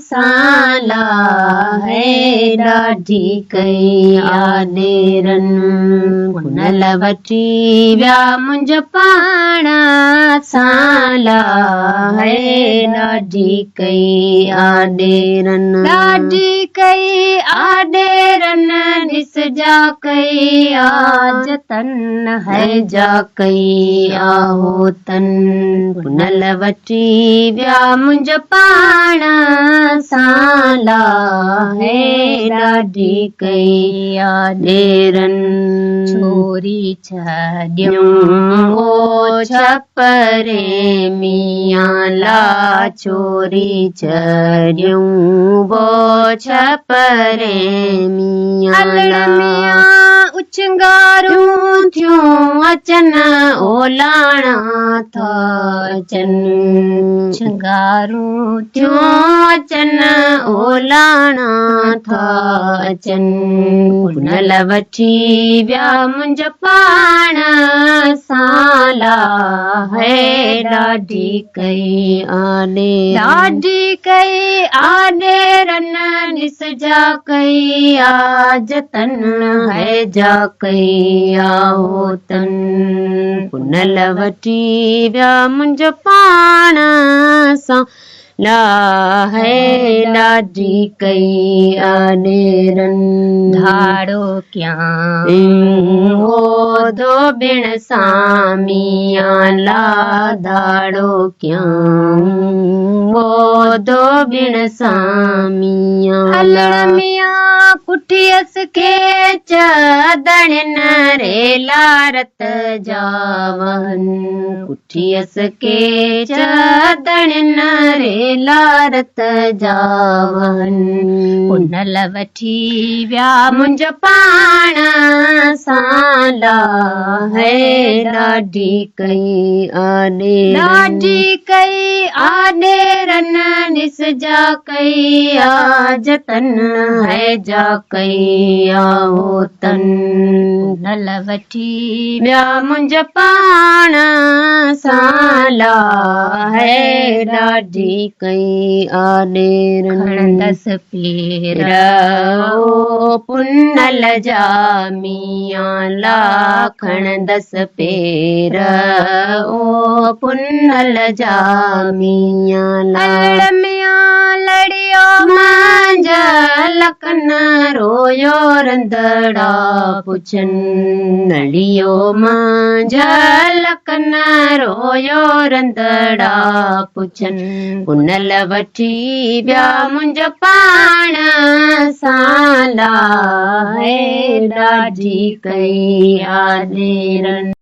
साला है ॾाढी कई आॾेरन पुनल वठी विया मुंहिंजो पाण साला है ॾाढी कई आॾेरन ॾाढी कई आॾेरन ॾिस जा कई आजतन है जा कई आहोतन पुनल वठी विया मुंहिंजो पाण साला है ॾाढी कई आॾेरन छोरी छॾियूं ओ छपरे मियां ला छोरी छॾियूं वो छपरे मियां ला उछंगारूं थियूं अचन ओलाणा था अचन उछंगारूं थियूं अचन ओलाणा था अचन पुनल वठी विया मुंहिंजो पाण साला है ॾाढी कई आॾेरन ॾिस जा कई आजतन है जा कई आहोतन पुनल वठी विया मुंहिंजो पाण साला है ॾाढी कई आॾेरन धाड़ो क्यां ओधो बिण सामियां ला धाड़ो क्यां ओधो बिण सामियां मियां कुठियस खे चदण रे लारत जावन कुठियस के चदण रे लारत जावन पुनल वठी विया मुंहिंजो पाण साला है ॾाढी कई आॾेरन ॾिस जा कई आजतन है जा कई आहोतन पुनल वठी विया मुंहिंजो पाण साला है ॾाढी कई आॾेरन खणंदस पेर ओ पुनल जा मियां ला खणंदस पेर ओ पुनल जा मियां ला लड़ियो मांजा लखन रोयो रंधड़ा पुछन लड़ियो मांजा लखन रोयो रंधड़ा पुछन पुनल वठी विया मुंहिंजो पाण साला है ॾाढी कई आॾेरन।